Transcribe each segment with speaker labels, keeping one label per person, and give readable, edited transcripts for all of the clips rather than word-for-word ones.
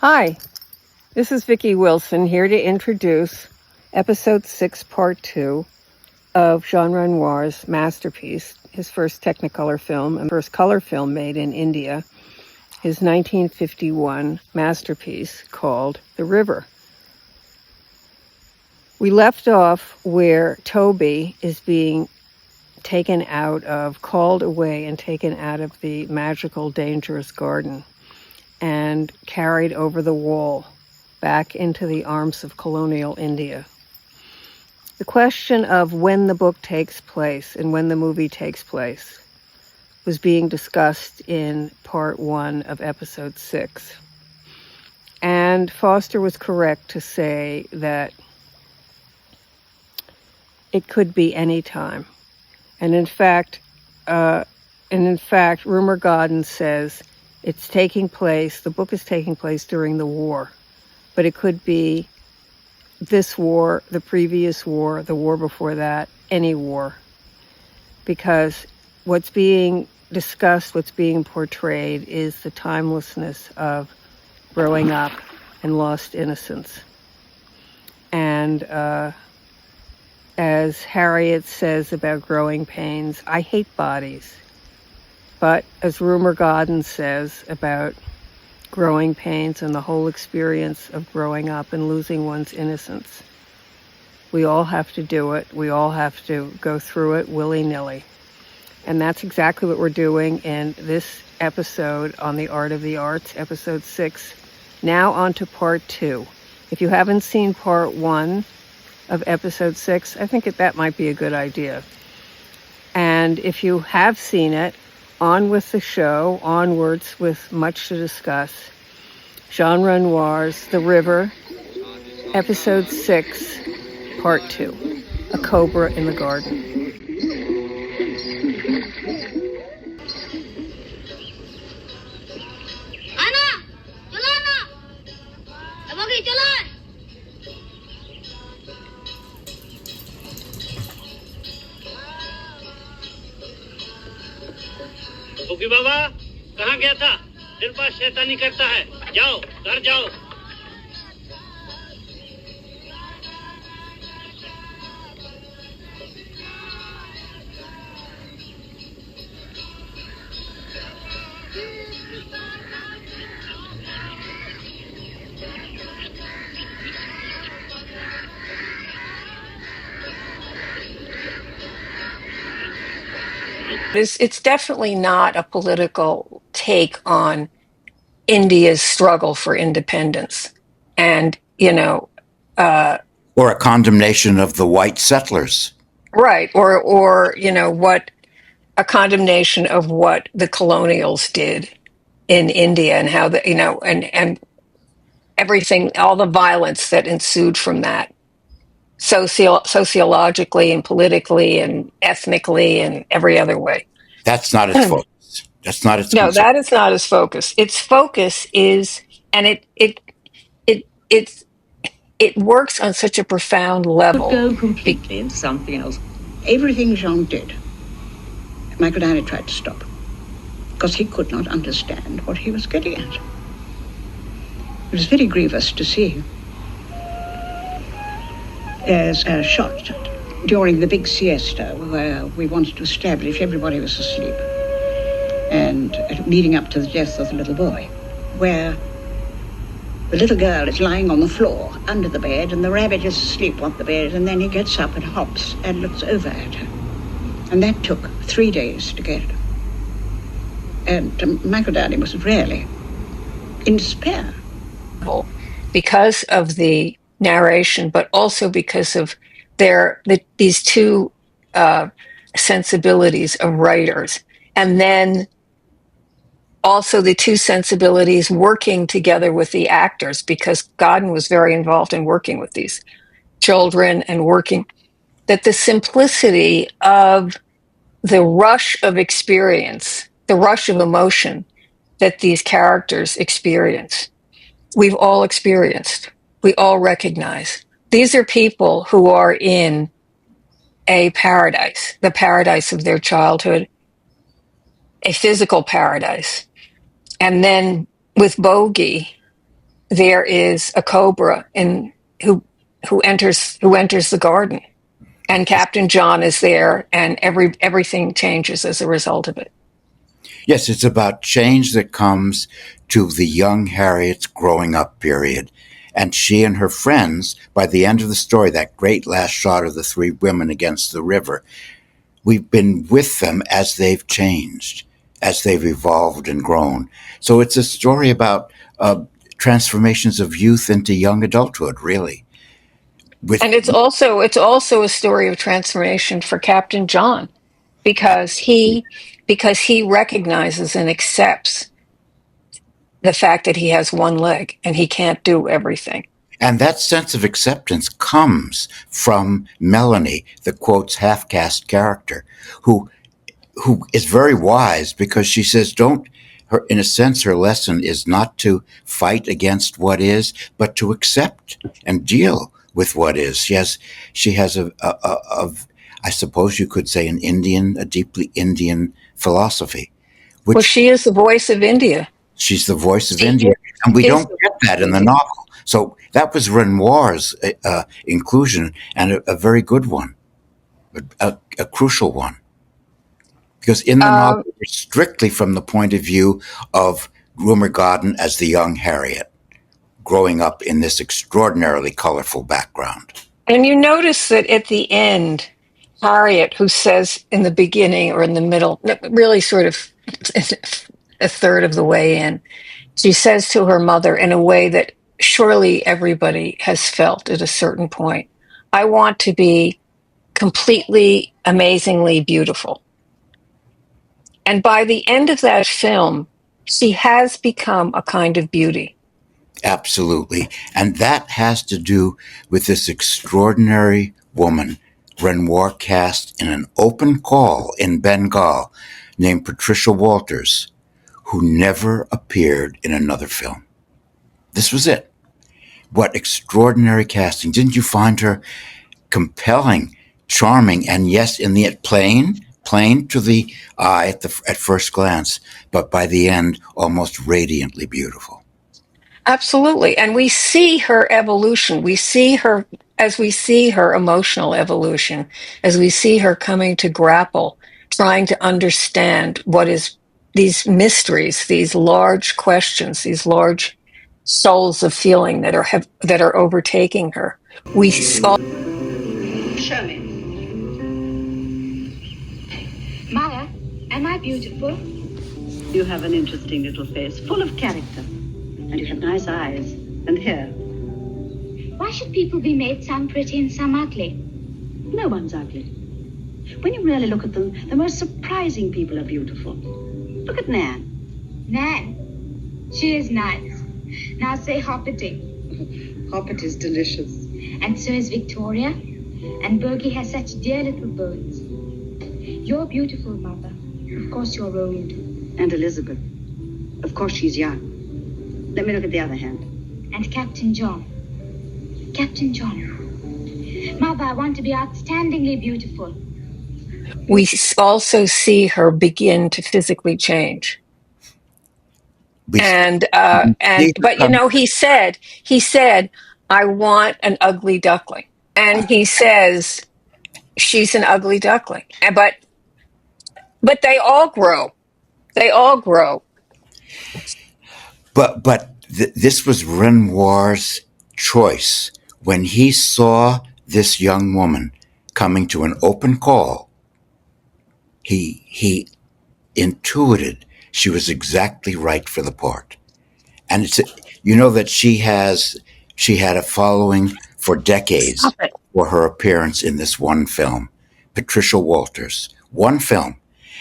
Speaker 1: Hi, this is Vicki Wilson here to introduce episode 6, part 2 of Jean Renoir's masterpiece, his first Technicolor film and first color film made in India, his 1951 masterpiece called The River. We left off where Toby is being called away and taken out of the magical, dangerous garden and carried over the wall back into the arms of colonial India. The question of when the book takes place and when the movie takes place was being discussed in part 1 of episode 6. And Foster was correct to say that it could be any time. And in fact, Rumer Godden says the book is taking place during the war, but it could be this war, the previous war, the war before that, any war. Because what's being discussed, what's being portrayed is the timelessness of growing up and lost innocence. And as Harriet says about growing pains, I hate bodies. But as Rumer Godden says about growing pains and the whole experience of growing up and losing one's innocence, we all have to do it. We all have to go through it willy-nilly. And that's exactly what we're doing in this episode on the Art of the Arts, episode 6. Now on to part 2. If you haven't seen part 1 of episode 6, I think that might be a good idea. And if you have seen it, on with the show, onwards with much to discuss. Jean Renoir's The River, episode 6, part 2, A Cobra in the Garden.
Speaker 2: Anna! Chala Anna! Bogey, chala!
Speaker 3: बूगी बाबा कहाँ गया था? दिन पास शैतानी करता है. जाओ, घर जाओ.
Speaker 1: It's definitely not a political take on India's struggle for independence. And,
Speaker 4: or a condemnation of the white settlers.
Speaker 1: right. Or, what a condemnation of what the colonials did in India and how and everything, all the violence that ensued from that. Sociologically and politically and ethnically and every other way.
Speaker 4: That's not its focus. That's not its
Speaker 1: No,
Speaker 4: concern.
Speaker 1: that is not its focus. Its focus is, and it works on such a profound level.
Speaker 5: Go completely into something else. Everything Jean did, Michael Danny tried to stop because he could not understand what he was getting at. It was very grievous to see. There's a shot during the big siesta where we wanted to establish everybody was asleep, and leading up to the death of the little boy, where the little girl is lying on the floor under the bed and the rabbit is asleep on the bed, and then he gets up and hops and looks over at her. And that took 3 days to get. And Michael Danny was really in despair.
Speaker 1: Because of the narration, but also because of these two sensibilities of writers. And then also the two sensibilities working together with the actors, because Godden was very involved in working with these children and working, that the simplicity of the rush of experience, the rush of emotion that these characters experience, we've all experienced, we all recognize. These are people who are in a paradise, the paradise of their childhood, a physical paradise. And then with Bogey, there is a cobra who enters the garden. And Captain John is there, and everything changes as a result of it.
Speaker 4: Yes, it's about change that comes to the young Harriet's growing up period. And she and her friends, by the end of the story, that great last shot of the three women against the river, we've been with them as they've changed, as they've evolved and grown. So it's a story about transformations of youth into young adulthood, really.
Speaker 1: And it's also a story of transformation for Captain John, because he recognizes and accepts the fact that he has one leg and he can't do everything.
Speaker 4: And that sense of acceptance comes from Melanie, the quotes half-caste character, who is very wise, because she says, in a sense, her lesson is not to fight against what is, but to accept and deal with what is. She has I suppose you could say, a deeply Indian philosophy.
Speaker 1: Well, she is the voice of India.
Speaker 4: She's the voice of India, and we don't get that in the novel. So that was Renoir's inclusion, and a very good one, a crucial one. Because in the novel, it's strictly from the point of view of Rumer Godden as the young Harriet, growing up in this extraordinarily colorful background.
Speaker 1: And you notice that at the end, Harriet, who says in the beginning or in the middle, really sort of a third of the way in, she says to her mother in a way that surely everybody has felt at a certain point, I want to be completely, amazingly beautiful. And by the end of that film, she has become a kind of beauty.
Speaker 4: Absolutely. And that has to do with this extraordinary woman Renoir cast in an open call in Bengal named Patricia Walters, who never appeared in another film. This was it. What extraordinary casting. Didn't you find her compelling, charming, and yes, in the plain to the eye at first glance, but by the end, almost radiantly beautiful.
Speaker 1: Absolutely. And we see her evolution. We see her emotional evolution, as we see her coming to grapple, trying to understand what is these mysteries, these large questions, these large souls of feeling that are overtaking her. We saw.
Speaker 5: Show me.
Speaker 2: Maya, am I beautiful?
Speaker 5: You have an interesting little face, full of character. And you have nice eyes and hair.
Speaker 2: Why should people be made some pretty and some ugly?
Speaker 5: No one's ugly. When you really look at them, the most surprising people are beautiful. Look at Nan.
Speaker 2: Nan, she is nice. Now say Hoppity.
Speaker 5: Hoppity's delicious.
Speaker 2: And so is Victoria. And Bogey has such dear little bones. You're beautiful, Mother. Of course you're old.
Speaker 5: And Elizabeth. Of course she's young. Let me look at the other hand.
Speaker 2: And Captain John. Captain John. Mother, I want to be outstandingly beautiful.
Speaker 1: We also see her begin to physically change. But you know, he said, I want an ugly duckling. And he says, she's an ugly duckling. But they all grow. They all grow.
Speaker 4: But this was Renoir's choice. When he saw this young woman coming to an open call, he intuited she was exactly right for the part. And that she had a following for decades for her appearance in this one film, Patricia Walters, one film.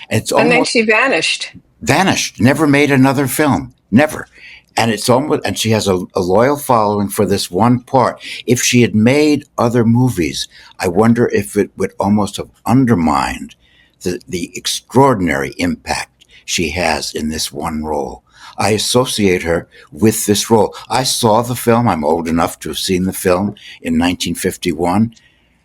Speaker 4: And then
Speaker 1: she vanished.
Speaker 4: vanished, never made another film, never. And it's almost, and she has a loyal following for this one part. If she had made other movies, I wonder if it would almost have undermined the extraordinary impact she has in this one role. I associate her with this role. I saw the film. I'm old enough to have seen the film in 1951,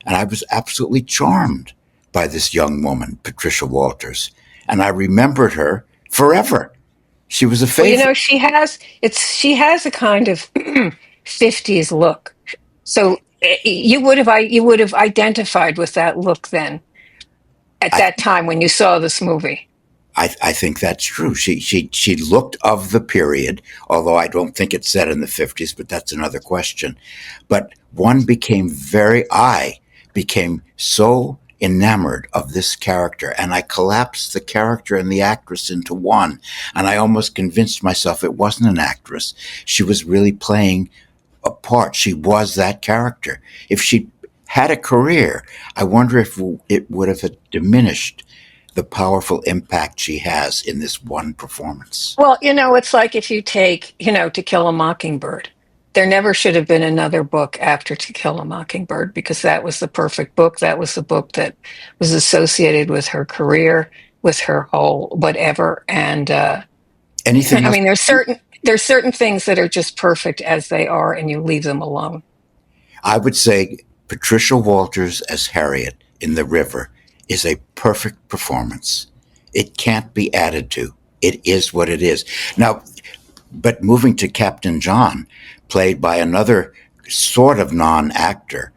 Speaker 4: and I was absolutely charmed by this young woman, Patricia Walters, and I remembered her forever. She was a
Speaker 1: Well,
Speaker 4: favorite.
Speaker 1: she has a kind of 50s look. So you would have identified with that look then at
Speaker 4: I,
Speaker 1: that time when you saw this movie.
Speaker 4: I think that's true. She looked of the period, although I don't think it's set in the 50s, but that's another question. But I became so enamored of this character, and I collapsed the character and the actress into one, and I almost convinced myself it wasn't an actress. She was really playing a part. She was that character. If she had a career, I wonder if it would have diminished the powerful impact she has in this one performance.
Speaker 1: Well, it's like if you take, To Kill a Mockingbird. There never should have been another book after To Kill a Mockingbird because that was the perfect book. That was the book that was associated with her career, with her whole whatever. And
Speaker 4: Anything
Speaker 1: I
Speaker 4: else?
Speaker 1: mean, there's certain things that are just perfect as they are, and you leave them alone.
Speaker 4: I would say Patricia Walters as Harriet in The River is a perfect performance. It can't be added to. It is what it is. Now, but moving to Captain John, played by another sort of non-actor,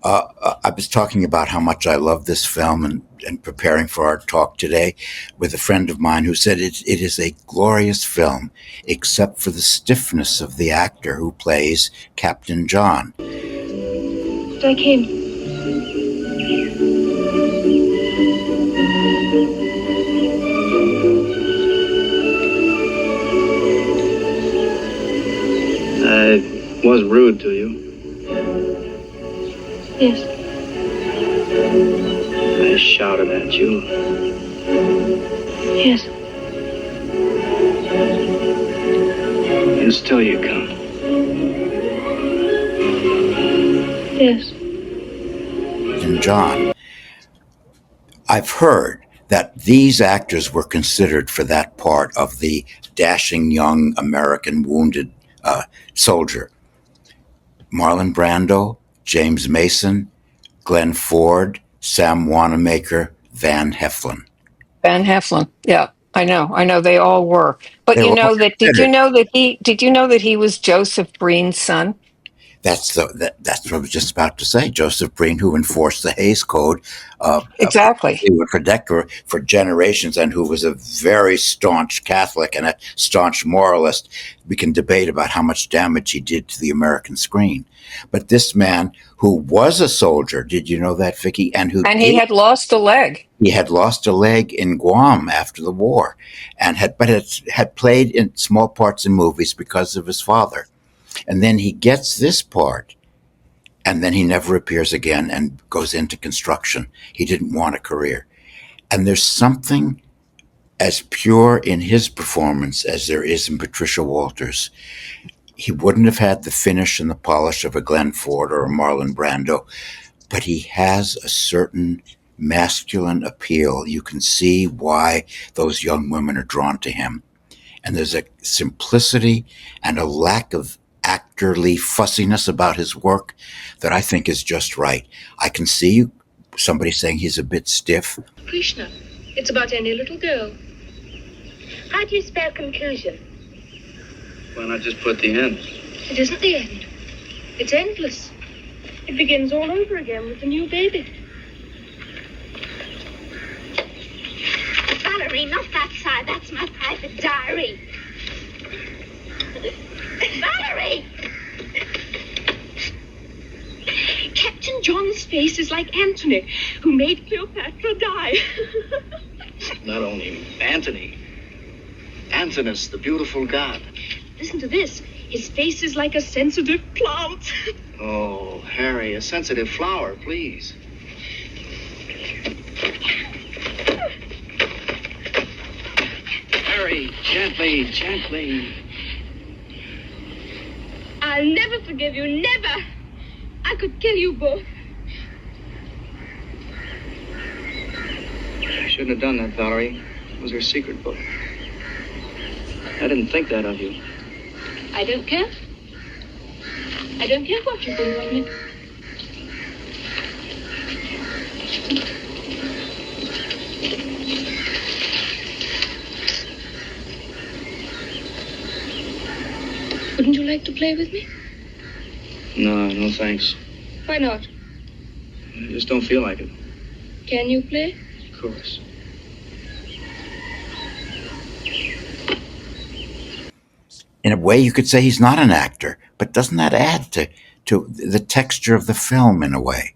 Speaker 4: I was talking about how much I love this film and preparing for our talk today with a friend of mine who said it is a glorious film, except for the stiffness of the actor who plays Captain John.
Speaker 2: I came.
Speaker 3: I was rude to you.
Speaker 2: Yes.
Speaker 3: I shouted at you.
Speaker 2: Yes.
Speaker 3: And still you come.
Speaker 2: Yes.
Speaker 4: And John, I've heard that these actors were considered for that part of the dashing young American wounded soldier. Marlon Brando, James Mason, Glenn Ford, Sam Wanamaker, Van Heflin.
Speaker 1: Van Heflin, yeah, I know they all were. But
Speaker 4: They were all
Speaker 1: did you
Speaker 4: considered.
Speaker 1: know that he was Joseph Breen's son?
Speaker 4: That's what I was just about to say. Joseph Breen, who enforced the Hays Code
Speaker 1: Exactly.
Speaker 4: for generations, and who was a very staunch Catholic and a staunch moralist. We can debate about how much damage he did to the American screen. But this man, who was a soldier, did you know that, Vicky? And
Speaker 1: He had lost a leg.
Speaker 4: He had lost a leg in Guam after the war, and had played in small parts in movies because of his father. And then he gets this part, and then he never appears again and goes into construction. He didn't want a career. And there's something as pure in his performance as there is in Patricia Walters. He wouldn't have had the finish and the polish of a Glenn Ford or a Marlon Brando, but he has a certain masculine appeal. You can see why those young women are drawn to him. And there's a simplicity and a lack of actorly fussiness about his work that I think is just right. I can see somebody saying he's a bit stiff.
Speaker 6: Krishna. It's about any little girl.
Speaker 2: How do you spell conclusion?
Speaker 3: Why not just put the end?
Speaker 6: It isn't the end. It's endless. It begins all over again with a new baby.
Speaker 2: Valerie, not that side. That's my private diary. Valerie!
Speaker 6: Captain John's face is like Antony, who made Cleopatra die.
Speaker 3: Not only Antony. Antinous, the beautiful god.
Speaker 6: Listen to this. His face is like a sensitive plant.
Speaker 3: Oh, Harry, a sensitive flower, please. Valerie, gently, gently.
Speaker 6: I'll never forgive you, never. I could kill you both.
Speaker 7: I shouldn't have done that, Valerie. It was her secret book. I didn't think that of you.
Speaker 6: I don't care. I don't care what you think of me. Wouldn't you like to play with me?
Speaker 7: No, no thanks.
Speaker 6: Why not?
Speaker 7: I just don't feel like it.
Speaker 6: Can you play?
Speaker 7: Of course.
Speaker 4: In a way, you could say he's not an actor, but doesn't that add to the texture of the film in a way?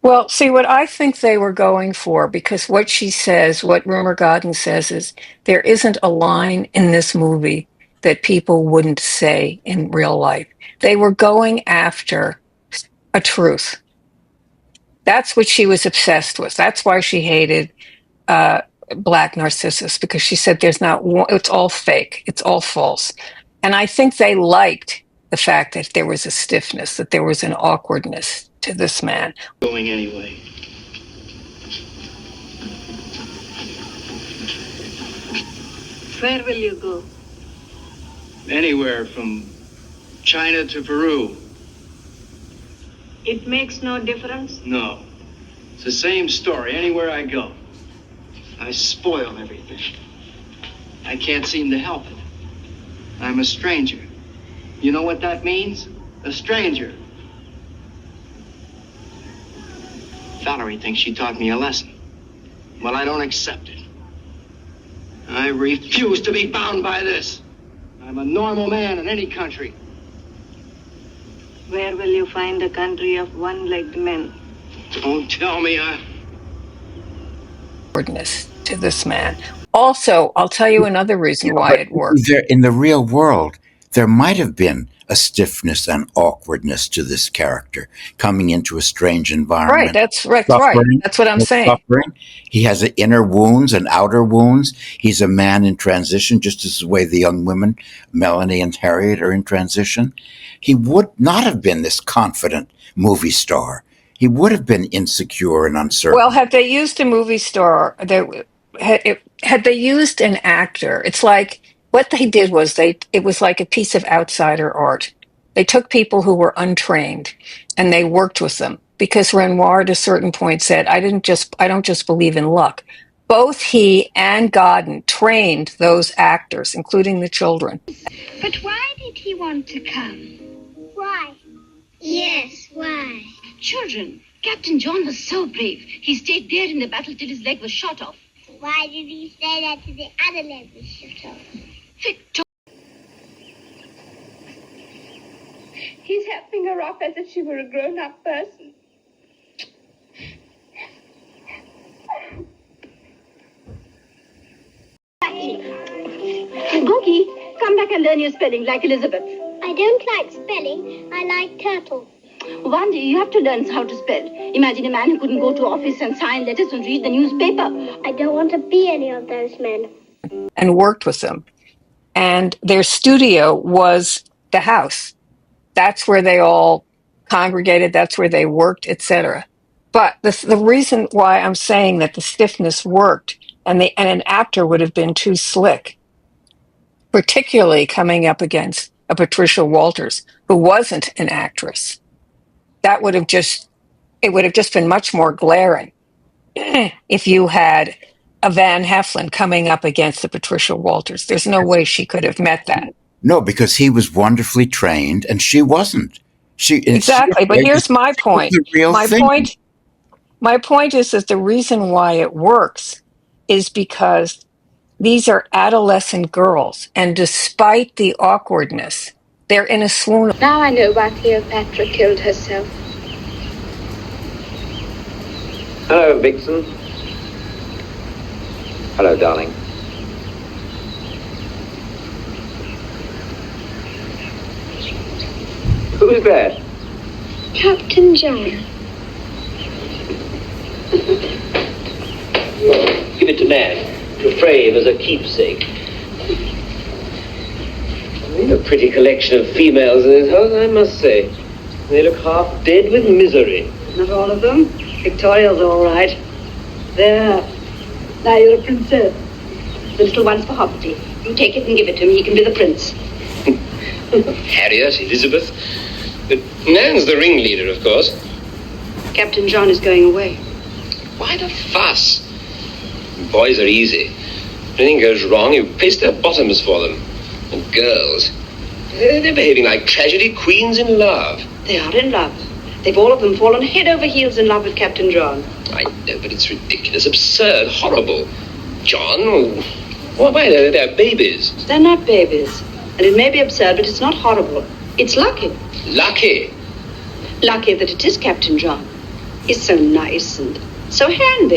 Speaker 1: Well, see, what I think they were going for, because what she says, what Rumer Godden says is there isn't a line in this movie that people wouldn't say in real life. They were going after a truth. That's what she was obsessed with. That's why she hated Black Narcissus, because she said there's not one, it's all fake, it's all false. And I think they liked the fact that there was a stiffness, that there was an awkwardness to this man.
Speaker 7: Going anyway.
Speaker 8: Where will you go?
Speaker 7: Anywhere from China to Peru.
Speaker 8: It makes no difference.
Speaker 7: No. It's the same story anywhere I go. I spoil everything. I can't seem to help it. I'm a stranger. You know what that means? A stranger. Valerie thinks she taught me a lesson. Well, I don't accept it. I refuse to be bound by this. I'm a normal man in any country.
Speaker 8: Where will you find a country of one-legged men?
Speaker 7: Don't tell me
Speaker 1: Awkwardness to this man. Also, I'll tell you another reason why it worked.
Speaker 4: In the real world, there might have been a stiffness and awkwardness to this character coming into a strange environment.
Speaker 1: Right, that's right. That's what I'm saying.
Speaker 4: Suffering. He has inner wounds and outer wounds. He's a man in transition, just as the way the young women, Melanie and Harriet, are in transition. He would not have been this confident movie star. He would have been insecure and uncertain.
Speaker 1: Well, had they used a movie star, had they used an actor, it's like what they did was it was like a piece of outsider art. They took people who were untrained and they worked with them, because Renoir at a certain point said, I don't just believe in luck. Both he and Godden trained those actors, including the children.
Speaker 2: But why did he want to come? Why? Yes, why?
Speaker 6: Children, Captain John was so brave. He stayed there in the battle till his leg was shot off.
Speaker 2: Why did he say that to the other leg was shot off?
Speaker 6: Victoria. He's helping her off as if she were a grown-up person. Bogey, come back and learn your spelling like Elizabeth.
Speaker 2: I don't like spelling. I like turtle.
Speaker 6: One day you have to learn how to spell. Imagine a man who couldn't go to office and sign letters and read the newspaper.
Speaker 2: I don't want to be any of those men.
Speaker 1: And worked with them. And their studio was the house. That's where they all congregated. That's where they worked, etc. But the reason why I'm saying that the stiffness worked and an actor would have been too slick, particularly coming up against a Patricia Walters, who wasn't an actress. It would have just been much more glaring if you had a Van Heflin coming up against the Patricia Walters. There's no way she could have met that.
Speaker 4: No, because he was wonderfully trained and she wasn't.
Speaker 1: Exactly, but here's my point. My point is that the reason why it works is because these are adolescent girls, and despite the awkwardness, they're in a swoon.
Speaker 6: Now I know why Cleopatra killed herself.
Speaker 9: Hello, Vixen. Hello, darling. Who's that?
Speaker 2: Captain John.
Speaker 9: Give it to Nan, to Frave as a keepsake. A pretty collection of females in this house, I must say. They look half dead with misery.
Speaker 8: Not all of them. Victoria's all right. There. Now you're a princess.
Speaker 2: The little one's for Hoppity. You take it and give it to him. He can be the prince.
Speaker 9: Harriet, Elizabeth. But Nan's the ringleader, of course.
Speaker 8: Captain John is going away.
Speaker 9: Why the fuss? Boys are easy. If anything goes wrong, you paste their bottoms for them. And girls, they're behaving like tragedy queens in love.
Speaker 8: They are in love. They've all of them fallen head over heels in love with Captain John.
Speaker 9: I know, but it's ridiculous, absurd, horrible. John, why, they're babies.
Speaker 8: They're not babies. And it may be absurd, but it's not horrible. It's lucky.
Speaker 9: Lucky?
Speaker 8: Lucky that it is Captain John. He's so nice and so handy.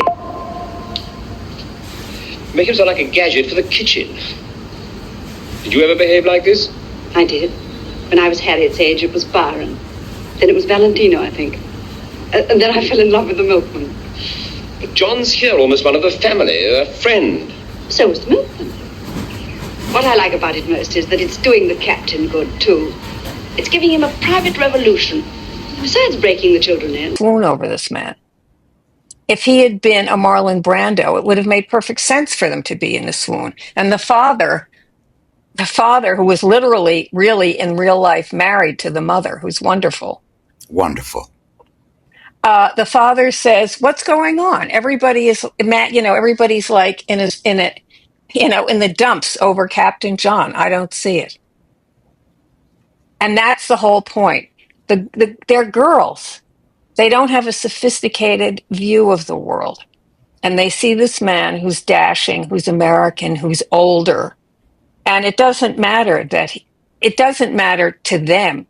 Speaker 9: Make him sound like a gadget for the kitchen. Did you ever behave like this?
Speaker 8: I did. When I was Harriet's age, it was Byron. Then it was Valentino, I think. And then I fell in love with the milkman.
Speaker 9: But John's here, almost one of the family, a friend.
Speaker 8: So was the milkman. What I like about it most is that it's doing the captain good, too. It's giving him a private revolution, besides breaking the children in.
Speaker 1: Swoon over this man. If he had been a Marlon Brando, it would have made perfect sense for them to be in the swoon. And the father who was literally, really, in real life, married to the mother, who's wonderful.
Speaker 4: Wonderful.
Speaker 1: The father says, "What's going on?" Everybody is, everybody's like in the dumps over Captain John. I don't see it, and that's the whole point. They're girls. They don't have a sophisticated view of the world, and they see this man who's dashing, who's American, who's older, and it doesn't matter to them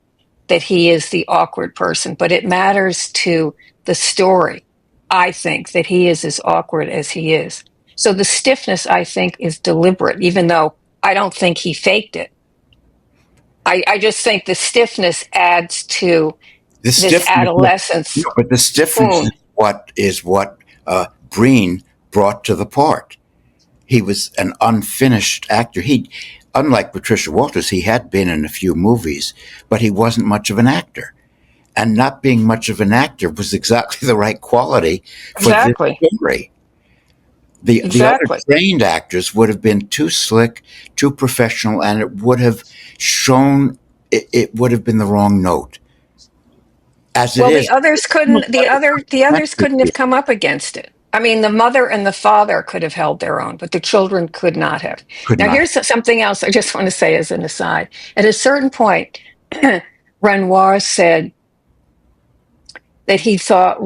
Speaker 1: that he is the awkward person, but it matters to the story, I think, that he is as awkward as he is. So the stiffness, I think, is deliberate, even though I don't think he faked it. I just think the stiffness adds to this adolescence.
Speaker 4: No, but the stiffness is what Breen brought to the part. He was an unfinished actor. Unlike Patricia Walters, he had been in a few movies, but he wasn't much of an actor. And not being much of an actor was exactly the right quality for this story. The other trained actors would have been too slick, too professional, and it would have shown it would have been the wrong note.
Speaker 1: The others couldn't have come up against it. I mean, the mother and the father could have held their own, but the children could not have. Here's something else I just want to say as an aside. At a certain point, Renoir said that he thought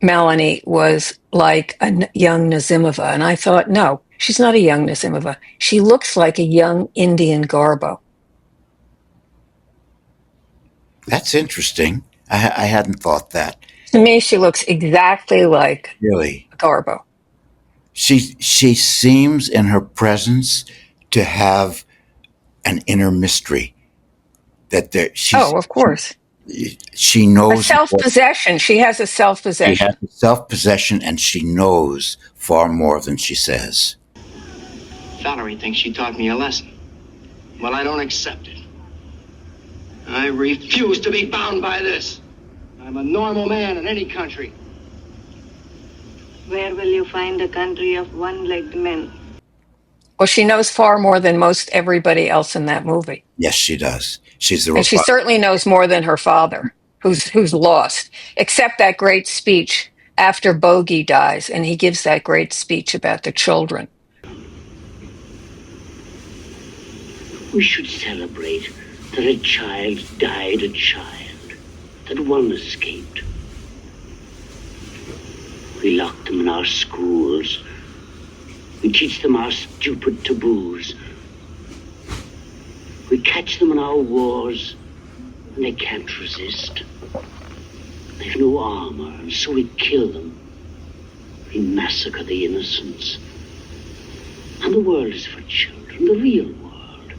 Speaker 1: Melanie was like a young Nazimova. And I thought, no, she's not a young Nazimova. She looks like a young Indian Garbo.
Speaker 4: That's interesting. I hadn't thought that.
Speaker 1: To me, she looks exactly like
Speaker 4: really
Speaker 1: Garbo.
Speaker 4: She seems in her presence to have an inner mystery. Of course. She knows. A self-possession. She has a self-possession. She has a self-possession, and she knows far more than she says.
Speaker 7: Valerie thinks she taught me a lesson. Well, I don't accept it. I refuse to be bound by this. I'm a normal man in any country.
Speaker 8: Where will you find a country of one-legged men?
Speaker 1: Well, she knows far more than most everybody else in that movie.
Speaker 4: Yes, she does. She
Speaker 1: certainly knows more than her father, who's lost, except that great speech after Bogey dies, and he gives that great speech about the children.
Speaker 10: We should celebrate that a child died a child, that one escaped. We lock them in our schools. We teach them our stupid taboos. We catch them in our wars, and they can't resist. They've no armor, and so we kill them. We massacre the innocents. And the world is for children, the real world.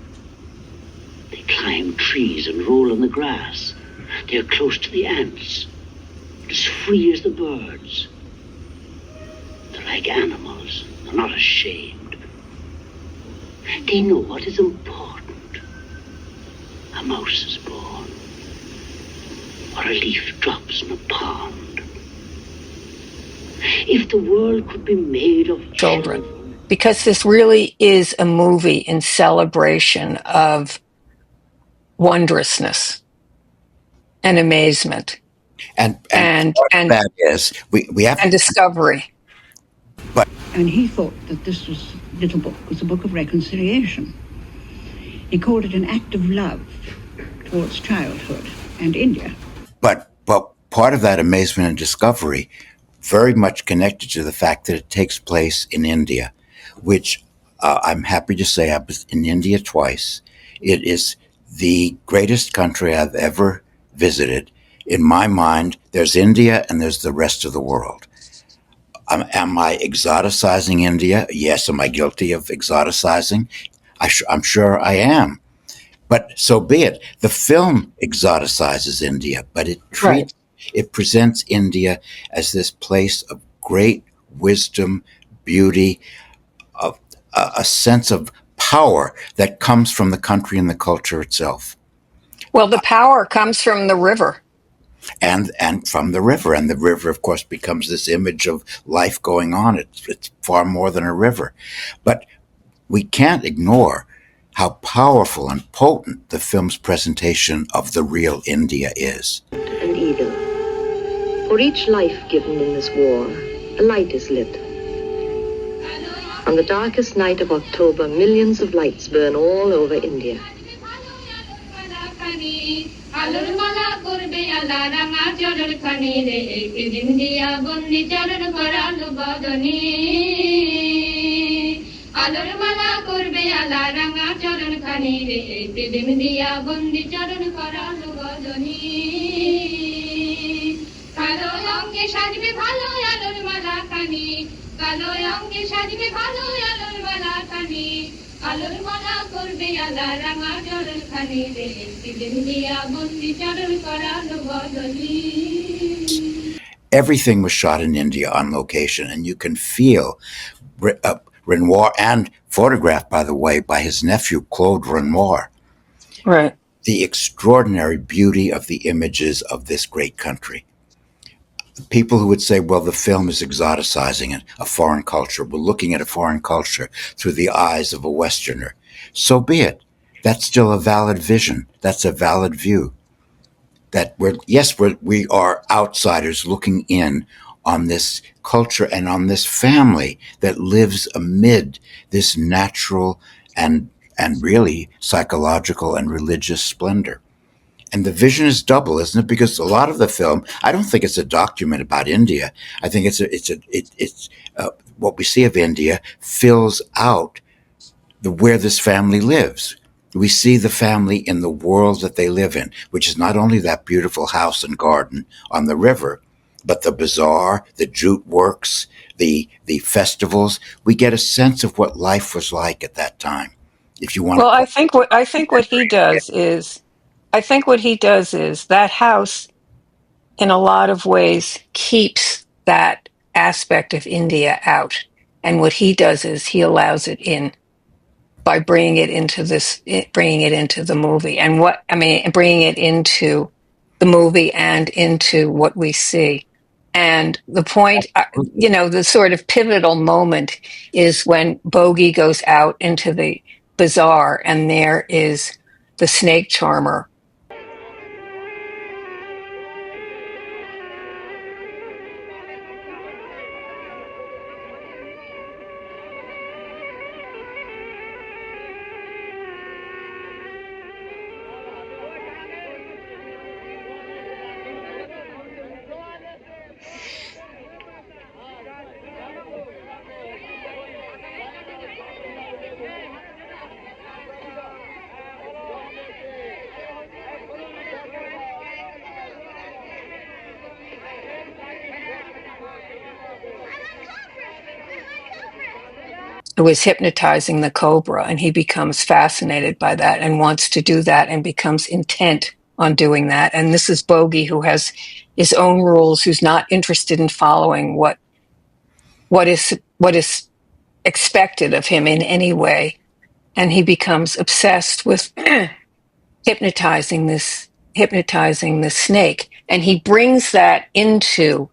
Speaker 10: They climb trees and roll in the grass. They are close to the ants, as free as the birds. They're like animals. They're not ashamed. They know what is important. a mouse is born, or a leaf drops in a pond. If the world could be made of
Speaker 1: Children. Because this really is a movie in celebration of wondrousness and amazement
Speaker 4: And
Speaker 1: and
Speaker 4: part of that is we have
Speaker 1: and discovery.
Speaker 5: And he thought that this little book was a book of reconciliation. He called it an act of love towards childhood and India.
Speaker 4: But part of that amazement and discovery very much connected to the fact that it takes place in India, which I'm happy to say I was in India twice. It is the greatest country I've ever visited. In my mind, there's India and there's the rest of the world. Am I exoticizing India? Yes. Am I guilty of exoticizing? I'm sure I am. But so be it. The film exoticizes India, but it presents India as this place of great wisdom, beauty, of a sense of power that comes from the country and the culture itself.
Speaker 1: Well, the power comes from the river.
Speaker 4: And from the river. And the river, of course, becomes this image of life going on. It's far more than a river. But we can't ignore how powerful and potent the film's presentation of the real India is.
Speaker 8: And eagle. For each life given in this war, a light is lit. On the darkest night of October, millions of lights burn all over India.
Speaker 4: Everything was shot in India on location, and you can feel Renoir, and photographed, by the way, by his nephew, Claude Renoir.
Speaker 1: Right.
Speaker 4: The extraordinary beauty of the images of this great country. People who would say, well, the film is exoticizing it, a foreign culture. We're looking at a foreign culture through the eyes of a Westerner. So be it. That's still a valid vision. That's a valid view. That we are outsiders looking in on this culture and on this family that lives amid this natural and really psychological and religious splendor. And the vision is double, isn't it? Because a lot of the film, I don't think it's a document about India. I think it's what we see of India fills out where this family lives. We see the family in the world that they live in, which is not only that beautiful house and garden on the river, but the bazaar, the jute works, the festivals. We get a sense of what life was like at that time. If you want.
Speaker 1: Well, I think what he does is that house, in a lot of ways, keeps that aspect of India out, and what he does is he allows it in by bringing it into the movie, and bringing it into the movie and into what we see. And the point, the sort of pivotal moment is when Bogey goes out into the bazaar, and there is the snake charmer. Who is hypnotizing the cobra, and he becomes fascinated by that and wants to do that and becomes intent on doing that. And this is Bogey, who has his own rules, who's not interested in following what is expected of him in any way. And he becomes obsessed with hypnotizing the snake, and he brings that into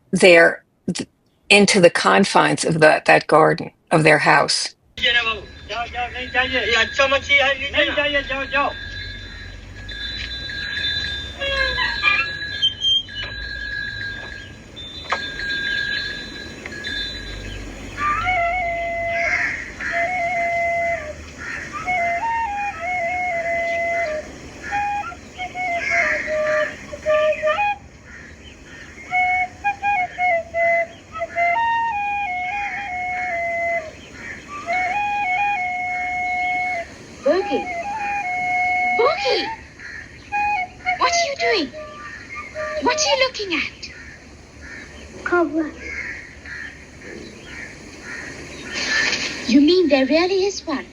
Speaker 1: the confines of that garden of their house.
Speaker 2: Bogey! Bogey! What are you doing? What are you looking at?
Speaker 6: Cobra.
Speaker 2: You mean there really is one?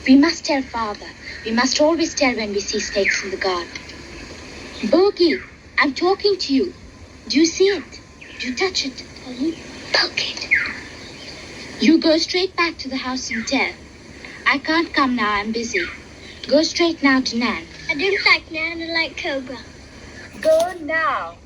Speaker 2: We must tell Father. We must always tell when we see snakes in the garden. Bogey, I'm talking to you. Do you see it? Do you touch it? Poke it. You go straight back to the house and tell. I can't come now, I'm busy. Go straight now to Nan.
Speaker 6: I don't like Nan, I like Cobra.
Speaker 2: Go now.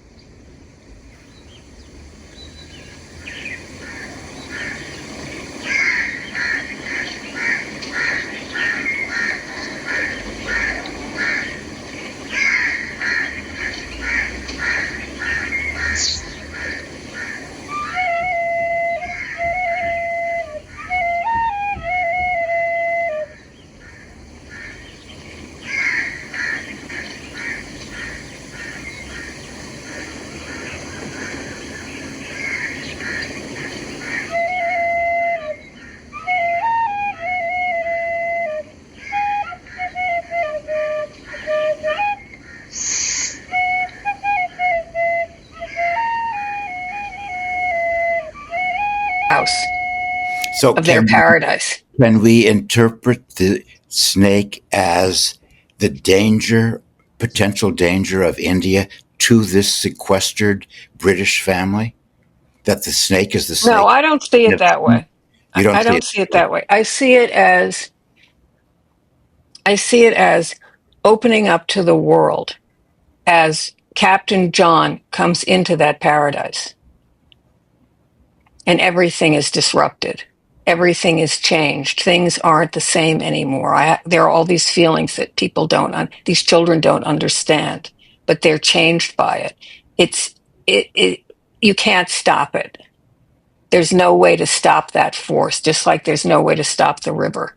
Speaker 1: House
Speaker 4: So
Speaker 1: of their paradise.
Speaker 4: Can we interpret the snake as the potential danger of India to this sequestered British family? That the snake is the snake?
Speaker 1: No, I don't see it that way.
Speaker 4: You don't
Speaker 1: I don't see it that way. I see it as opening up to the world as Captain John comes into that paradise. And everything is disrupted. Everything is changed. Things aren't the same anymore. There are all these feelings that these children don't understand, but they're changed by it. You can't stop it. There's no way to stop that force, just like there's no way to stop the river.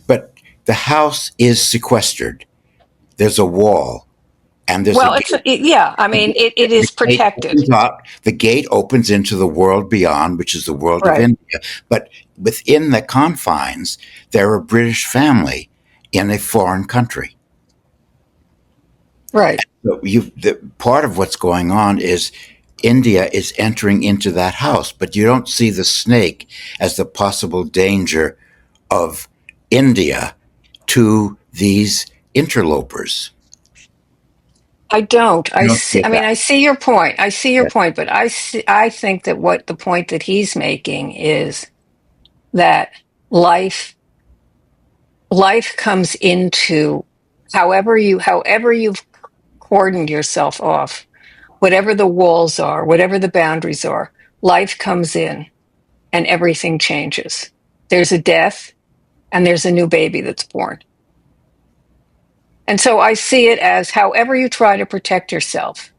Speaker 4: But the house is sequestered. There's a wall. And there's
Speaker 1: it is protected.
Speaker 4: The gate opens into the world beyond, which is the world of India. But within the confines, they're a British family in a foreign country.
Speaker 1: Right.
Speaker 4: So part of what's going on is India is entering into that house, but you don't see the snake as the possible danger of India to these interlopers.
Speaker 1: I don't. I see your point. But I think that what the point that he's making is that life comes into however you've cordoned yourself off, whatever the walls are, whatever the boundaries are, life comes in and everything changes. There's a death and there's a new baby that's born. And so I see it as however you try to protect yourself,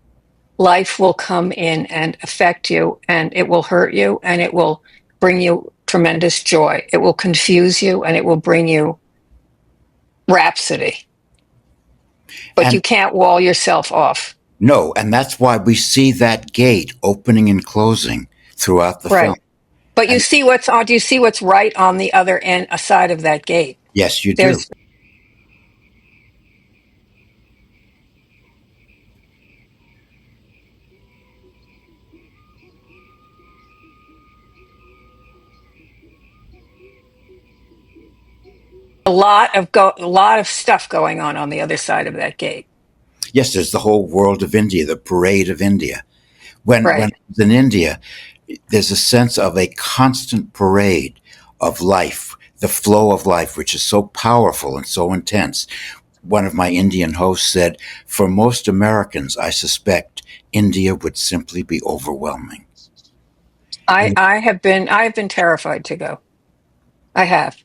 Speaker 1: life will come in and affect you, and it will hurt you, and it will bring you tremendous joy. It will confuse you, and it will bring you rhapsody. But you can't wall yourself off.
Speaker 4: No, and that's why we see that gate opening and closing throughout the film.
Speaker 1: But do you see what's right on the other end, side of that gate?
Speaker 4: Yes, you do.
Speaker 1: A lot of stuff going on the other side of that gate.
Speaker 4: Yes, there's the whole world of India, the parade of India. When I was in India, there's a sense of a constant parade of life the flow of life, which is so powerful and so intense. One of my Indian hosts said, for most Americans, I suspect India would simply be overwhelming.
Speaker 1: I have been terrified to go. I have.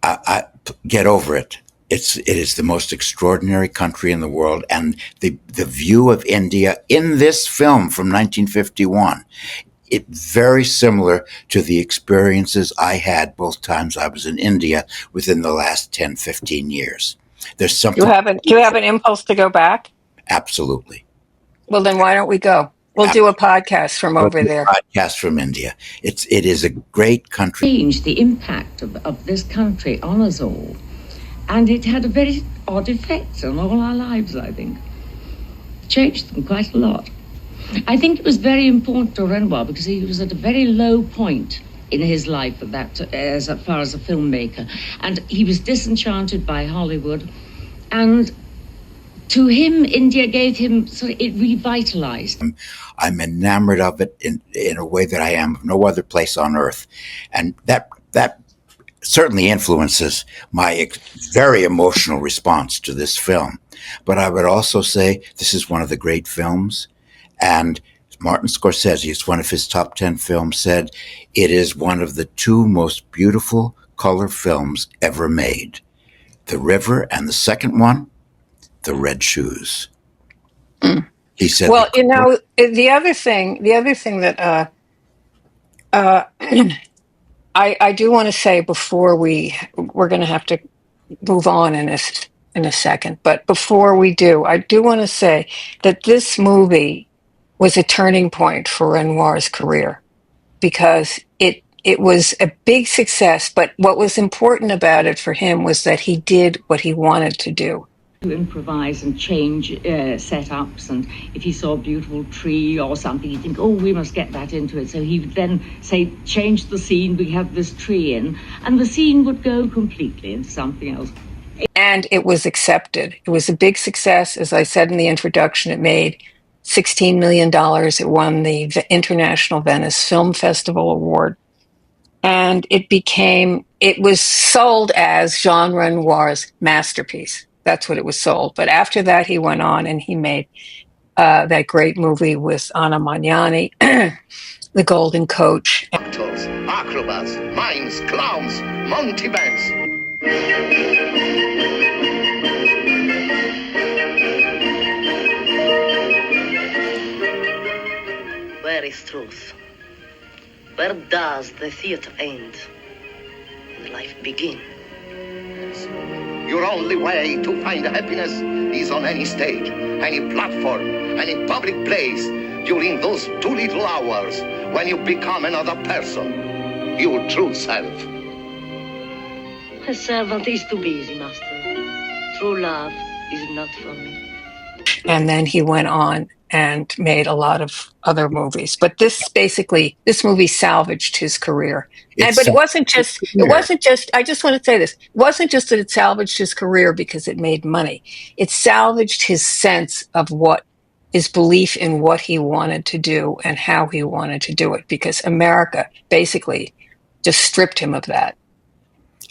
Speaker 4: I get over it. It is the most extraordinary country in the world, and the view of India in this film from 1951, it's very similar to the experiences I had both times I was in India within the last 10, 15 years. There's something.
Speaker 1: Do you have an impulse to go back?
Speaker 4: Absolutely.
Speaker 1: Well, then why don't we go? We'll do a podcast from over there.
Speaker 4: Podcast from India. It is a great country.
Speaker 11: Change the impact of this country on us all. And it had a very odd effect on all our lives, I think. Changed them quite a lot. I think it was very important to Renoir because he was at a very low point in his life at that, as far as a filmmaker. And he was disenchanted by Hollywood. And to him, India gave him, it revitalized.
Speaker 4: I'm enamored of it in a way that I am of no other place on earth. And that certainly influences my very emotional response to this film. But I would also say this is one of the great films. And Martin Scorsese, it's one of his top 10 films, said it is one of the two most beautiful color films ever made. The River, and the second one, The Red Shoes.
Speaker 1: Mm.
Speaker 4: He said,
Speaker 1: well, the other thing that I do want to say before we're going to have to move on in a second, but before we do, I do want to say that this movie was a turning point for Renoir's career because it was a big success, but what was important about it for him was that he did what he wanted to do.
Speaker 11: To improvise and change setups, and if he saw a beautiful tree or something, he'd think, oh, we must get that into it. So he would then say, change the scene, we have this tree in, and the scene would go completely into something else.
Speaker 1: And it was accepted. It was a big success. As I said in the introduction, it made $16 million. It won the International Venice Film Festival Award. And it was sold as Jean Renoir's masterpiece. That's what it was sold. But after that, he went on and he made that great movie with Anna Magnani, The Golden Coach.
Speaker 12: Actors, acrobats, mimes, clowns, mountebanks.
Speaker 13: Where is truth? Where does the theater end and life begin?
Speaker 12: Your only way to find happiness is on any stage, any platform, any public place during those 2 little hours when you become another person, your true self.
Speaker 13: A servant is too busy, master. True love is not for me.
Speaker 1: And then he went on and made a lot of other movies. But this movie salvaged his career. But it wasn't just, I just want to say this, it wasn't just that it salvaged his career because it made money. It salvaged his sense of his belief in what he wanted to do and how he wanted to do it, because America basically just stripped him of that.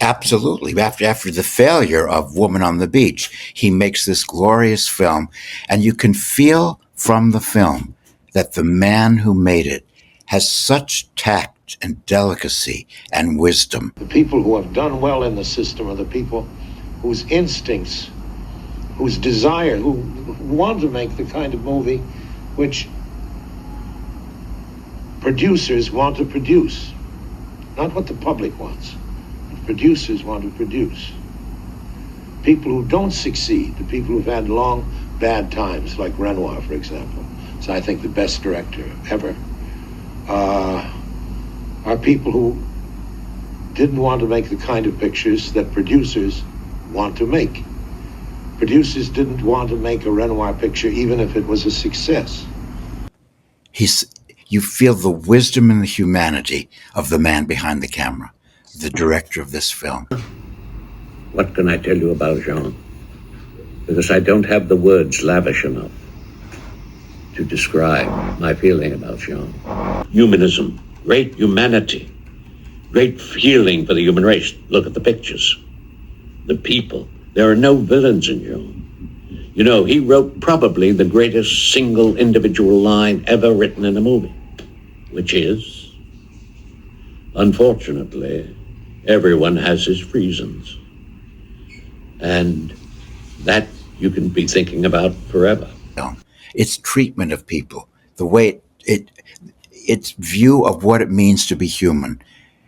Speaker 4: Absolutely. After the failure of Woman on the Beach, he makes this glorious film, and you can feel from the film that the man who made it has such tact and delicacy and wisdom.
Speaker 14: The people who have done well in the system are the people whose instincts, whose desire, who want to make the kind of movie which producers want to produce, not what the public wants. Producers want to produce. People who don't succeed, the people who've had long, bad times, like Renoir, for example, is I think the best director ever, are people who didn't want to make the kind of pictures that producers want to make. Producers didn't want to make a Renoir picture even if it was a success.
Speaker 4: You feel the wisdom and the humanity of the man behind the camera, the director of this film.
Speaker 10: What can I tell you about Jean? Because I don't have the words lavish enough to describe my feeling about Jean. Humanism, great humanity,
Speaker 15: great feeling for the human race. Look at the pictures. The people. There are no villains in you. You know, he wrote probably the greatest single individual line ever written in a movie, which is, unfortunately, everyone has his reasons. And that you can be thinking about forever.
Speaker 4: Its treatment of people, the way its view of what it means to be human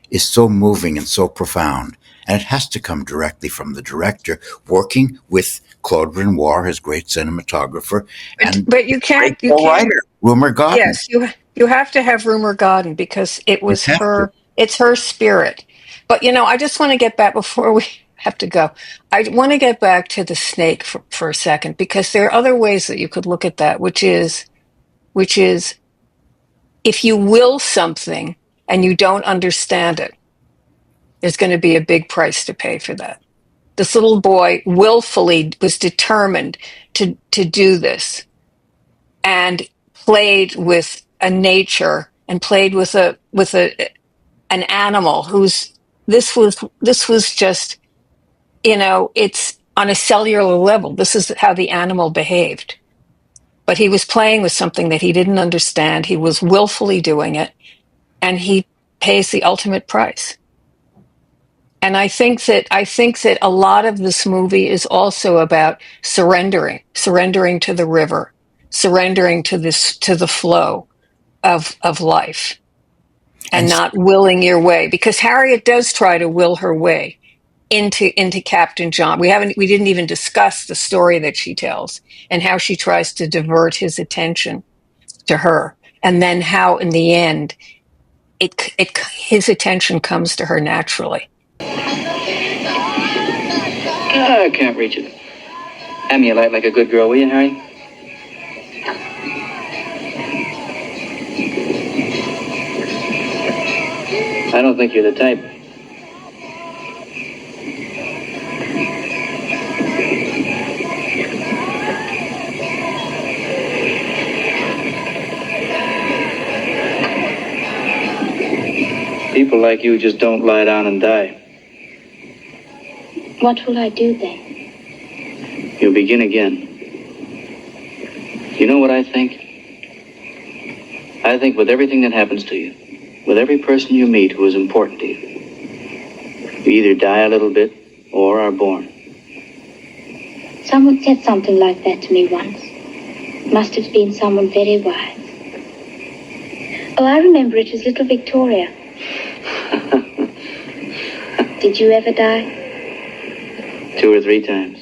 Speaker 4: is so moving and so profound. And it has to come directly from the director, working with Claude Renoir, his great cinematographer, and
Speaker 1: but you can't,
Speaker 4: writer, Rumer Godden.
Speaker 1: Yes, you have to have Rumer Godden because it was her. It's her spirit. But I just want to get back before we have to go. I want to get back to the snake for a second, because there are other ways that you could look at that, which is if you will something and you don't understand it, there's going to be a big price to pay for that. This little boy willfully was determined to do this, and played with a nature and played with an animal this was just, it's on a cellular level. This is how the animal behaved. But he was playing with something that he didn't understand. He was willfully doing it, and he pays the ultimate price. And I think that a lot of this movie is also about surrendering to the river, surrendering to the flow of life, and not willing your way. Because Harriet does try to will her way into Captain John. We didn't even discuss the story that she tells and how she tries to divert his attention to her, and then how in the end his attention comes to her naturally.
Speaker 7: I can't reach it. Hand me a light like a good girl, will you, Harry? I don't think you're the type. People like you just don't lie down and die.
Speaker 2: What will I do then?
Speaker 7: You'll begin again. You know what I think? I think with everything that happens to you, with every person you meet who is important to you, you either die a little bit or are born.
Speaker 2: Someone said something like that to me once. Must have been someone very wise. Oh, I remember it was little Victoria. Did you ever die?
Speaker 7: 2 or 3 times.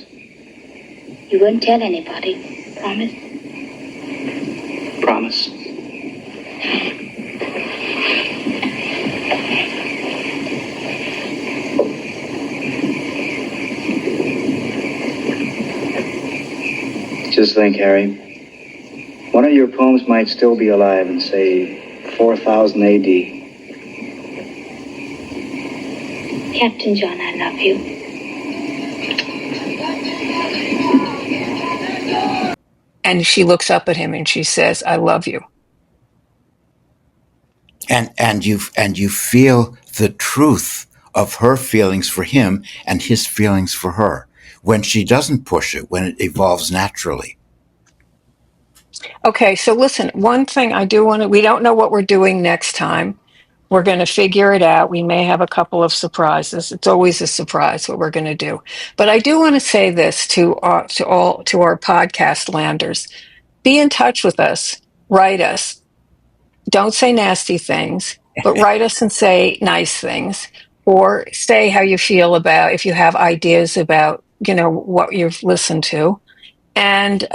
Speaker 2: You won't tell anybody, promise?
Speaker 7: Promise. Just think, Harry. One of your poems might still be alive in, say, 4000 A.D.
Speaker 2: Captain John, I love you.
Speaker 1: And she looks up at him and she says, I love you.
Speaker 4: And you feel the truth of her feelings for him and his feelings for her when she doesn't push it, when it evolves naturally.
Speaker 1: Okay, so listen, one thing I do want to, we don't know what we're doing next time. We're going to figure it out. We may have a couple of surprises. It's always a surprise what we're going to do. But I do want to say this to our podcast landers. Be in touch with us. Write us. Don't say nasty things, but write us and say nice things, or say how you feel about, if you have ideas about, what you've listened to. And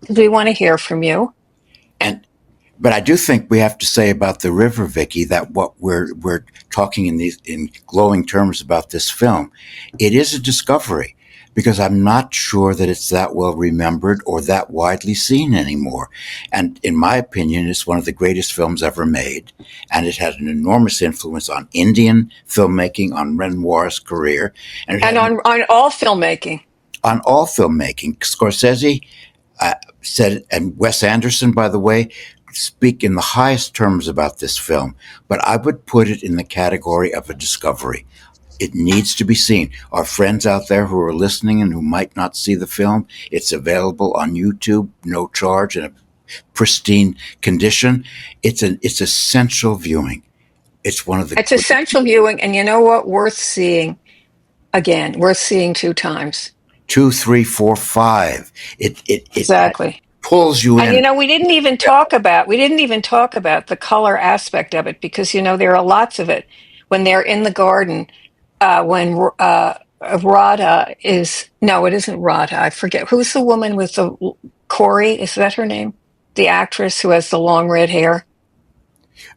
Speaker 1: we want to hear from you.
Speaker 4: But I do think we have to say about the river, Vicky, that what we're talking in glowing terms about this film, it is a discovery, because I'm not sure that it's that well remembered or that widely seen anymore. And in my opinion, it's one of the greatest films ever made, and it had an enormous influence on Indian filmmaking, on Renoir's career,
Speaker 1: and on all filmmaking.
Speaker 4: On all filmmaking, Scorsese said, and Wes Anderson, by the way, speak in the highest terms about this film, but I would put it in the category of a discovery. It needs to be seen. Our friends out there who are listening and who might not see the film, it's available on YouTube, no charge, in a pristine condition. It's essential viewing. It's one of the.
Speaker 1: It's essential viewing, and you know what? Worth seeing again. Worth seeing 2 times.
Speaker 4: 2, 3, 4, 5. It
Speaker 1: Exactly.
Speaker 4: pulls you in.
Speaker 1: And you know, we didn't even talk about the color aspect of it, because you know there are lots of it when they're in the garden. When Radha is no, it isn't Radha. I forget who's the woman with the Corey. Is that her name? The actress who has the long red hair.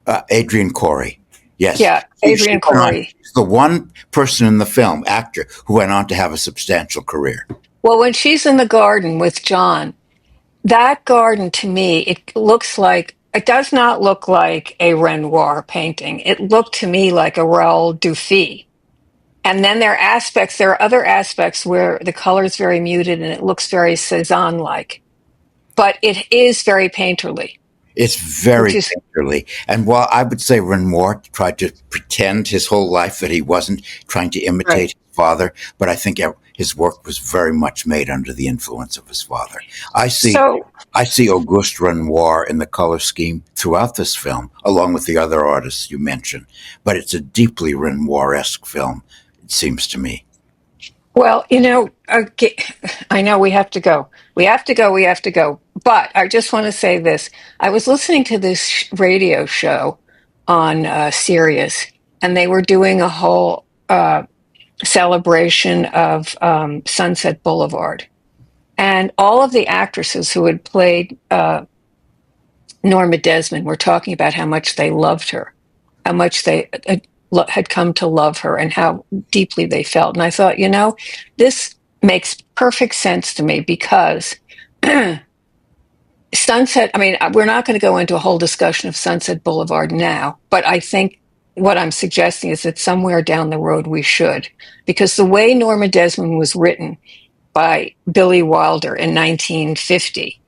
Speaker 4: Adrienne Corey. Yes.
Speaker 1: Yeah, Adrienne Corey.
Speaker 4: She's the one person in the film, actor, who went on to have a substantial career.
Speaker 1: Well, when she's in the garden with John, that garden to me, it does not look like a Renoir painting. It looked to me like a Raoul Dufy. And then there are other aspects where the color is very muted and it looks very Cézanne-like. But it is very painterly.
Speaker 4: It's very painterly. And while I would say Renoir tried to pretend his whole life that he wasn't trying to imitate his father, but I think his work was very much made under the influence of his father. I see Auguste Renoir in the color scheme throughout this film, along with the other artists you mentioned. But it's a deeply Renoir-esque film, it seems to me.
Speaker 1: Well, you know, I know we have to go. We have to go. But I just want to say this. I was listening to this radio show on Sirius, and they were doing a whole celebration of Sunset Boulevard. And all of the actresses who had played Norma Desmond were talking about how much they loved her, how much they had come to love her, and how deeply they felt. And I thought, you know, this makes perfect sense to me, because Sunset, I mean, we're not going to go into a whole discussion of Sunset Boulevard now, but I think what I'm suggesting is that somewhere down the road we should, because the way Norma Desmond was written by Billy Wilder in 1950,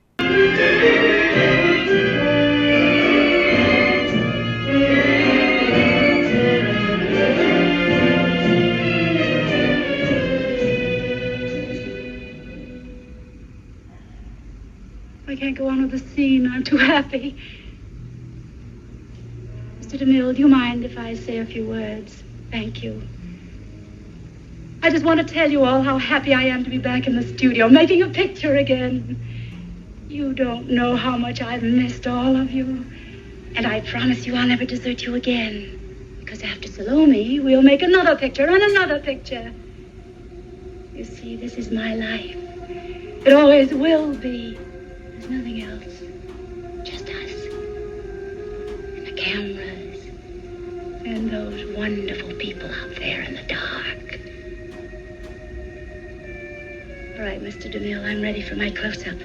Speaker 6: I can't go on with the scene. I'm too happy. Mr. DeMille, do you mind if I say a few words? Thank you. I just want to tell you all how happy I am to be back in the studio, making a picture again. You don't know how much I've missed all of you. And I promise you I'll never desert you again. Because after Salome, we'll make another picture and another picture. You see, this is my life. It always will be. There's nothing else. Just us. And the cameras. And those wonderful people out there in the dark. All right, Mr. DeMille, I'm ready for my close-up.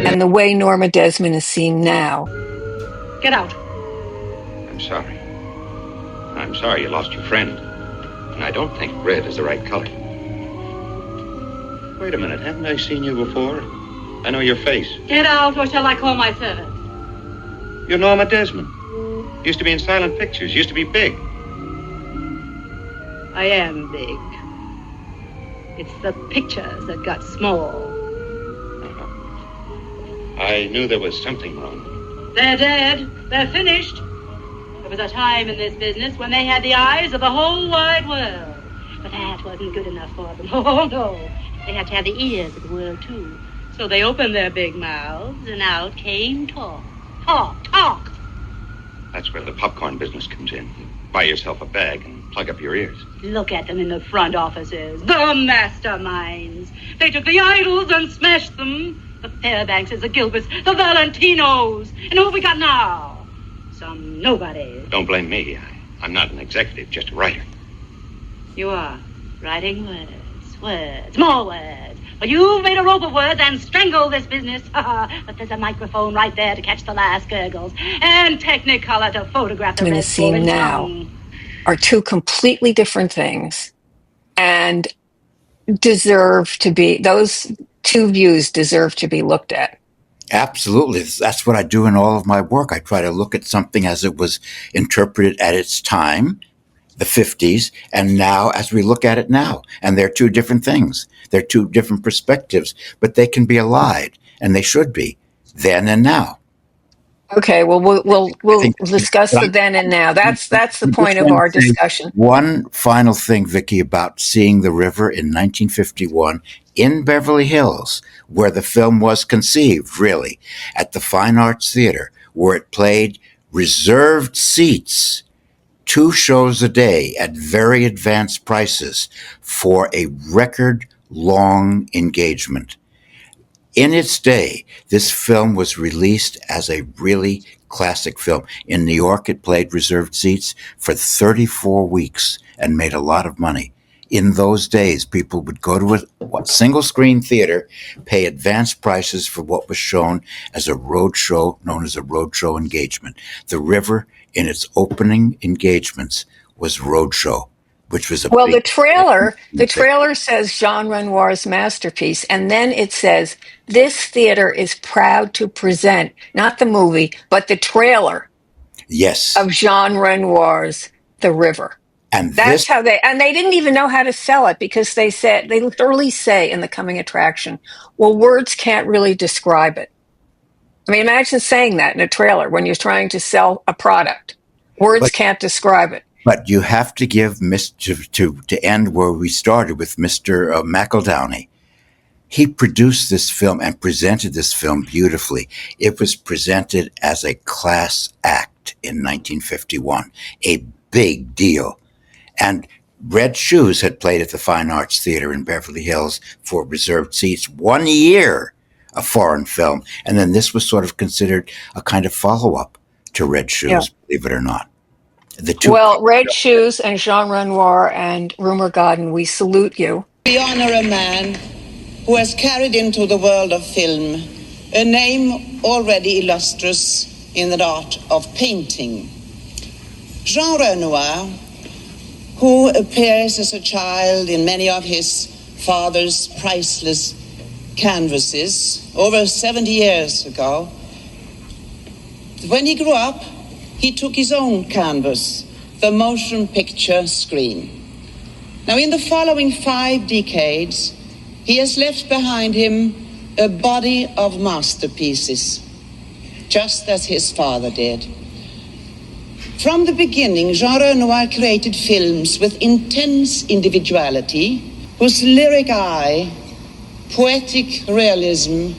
Speaker 1: And the way Norma Desmond is seen now.
Speaker 6: Get out.
Speaker 16: I'm sorry. I'm sorry you lost your friend. And I don't think red is the right color. Wait a minute, haven't I seen you before? I know your face.
Speaker 6: Get out, or shall I call my servant?
Speaker 16: You're Norma Desmond. Used to be in silent pictures, used to be big.
Speaker 6: I am big. It's the pictures that got small.
Speaker 16: I knew there was something wrong.
Speaker 6: They're dead. They're finished. There was a time in this business when they had the eyes of the whole wide world. But that wasn't good enough for them. Oh, no. They had to have the ears of the world, too. So they opened their big mouths, and out came talk. Talk.
Speaker 16: That's where the popcorn business comes in. You buy yourself a bag and plug up your ears.
Speaker 6: Look at them in the front offices. The masterminds. They took the idols and smashed them. The Fairbankses, the Gilberts, the Valentinos. And who have we got now? Some nobody.
Speaker 16: Don't blame me. I'm not an executive, just a writer.
Speaker 6: You are. Writing words. More words. Well, you've made a rope of words and strangled this business. But there's a microphone right there to catch the last gurgles. And Technicolor to photograph the
Speaker 1: I'm going to
Speaker 6: red
Speaker 1: see
Speaker 6: swollen
Speaker 1: now
Speaker 6: tongue.
Speaker 1: are two completely different things and deserve to be, those two views deserve to be looked at.
Speaker 4: Absolutely. That's what I do in all of my work. I try to look at something as it was interpreted at its time, the 50s, and now as we look at it now. And they're two different things. They're two different perspectives, but they can be allied, and they should be, then and now.
Speaker 1: Okay, well, we'll discuss the then and now. That's the point of our discussion.
Speaker 4: One final thing, Vicki, about seeing the river in 1951 in Beverly Hills, where the film was conceived, really, at the Fine Arts Theater, where it played reserved seats, 2 shows a day at very advanced prices for a record-long engagement. In its day, this film was released as a really classic film. In New York, it played reserved seats for 34 weeks and made a lot of money. In those days, people would go to a single-screen theater, pay advanced prices for what was shown as a road show, known as a road show engagement. The River, in its opening engagements, was roadshow, which was a
Speaker 1: Well, the trailer says Jean Renoir's masterpiece, and then it says, this theater is proud to present, not the movie, but the trailer of Jean Renoir's The River.
Speaker 4: And
Speaker 1: that's how they didn't even know how to sell it, because they literally say in the coming attraction, well, words can't really describe it. I mean, imagine saying that in a trailer when you're trying to sell a product. Words can't describe it.
Speaker 4: But you have to give to end where we started with Mr. McEldowney. He produced this film and presented this film beautifully. It was presented as a class act in 1951, a big deal. And Red Shoes had played at the Fine Arts Theater in Beverly Hills for reserved seats 1 year, a foreign film. And then this was sort of considered a kind of follow-up to Red Shoes, believe it or not.
Speaker 1: Well, Red Shoes and Jean Renoir and Rumer Godden, we salute you.
Speaker 17: We honor a man who has carried into the world of film a name already illustrious in the art of painting. Jean Renoir, who appears as a child in many of his father's priceless canvases over 70 years ago, when he grew up, he took his own canvas, the motion picture screen. Now, in the following 5 decades, he has left behind him a body of masterpieces, just as his father did. From the beginning, Jean Renoir created films with intense individuality, whose lyric eye, poetic realism,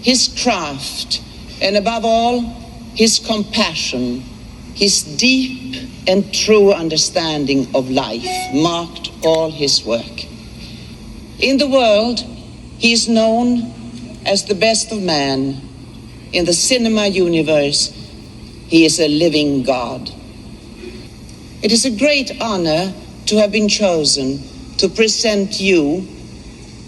Speaker 17: his craft, and above all, his compassion, his deep and true understanding of life marked all his work. In the world, he is known as the best of man. In the cinema universe, he is a living God. It is a great honor to have been chosen to present you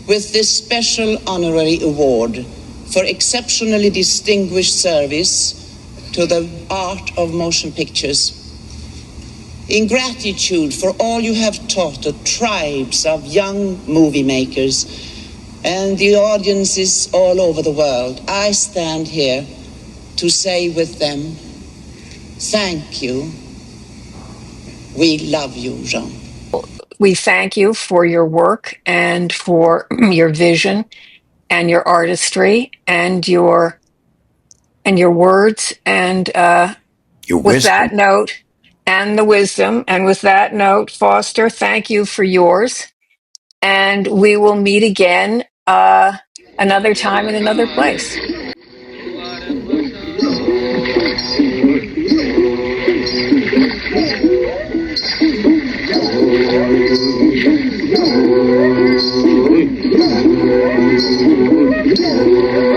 Speaker 17: with this special honorary award for exceptionally distinguished service to the art of motion pictures. In gratitude for all you have taught the tribes of young movie makers and the audiences all over the world, I stand here to say with them, thank you. We love you, Jean.
Speaker 1: We thank you for your work and for your vision and your artistry and your words and with that note and the wisdom. And with that note, Foster, thank you for yours. And we will meet again another time in another place.
Speaker 18: Thank you.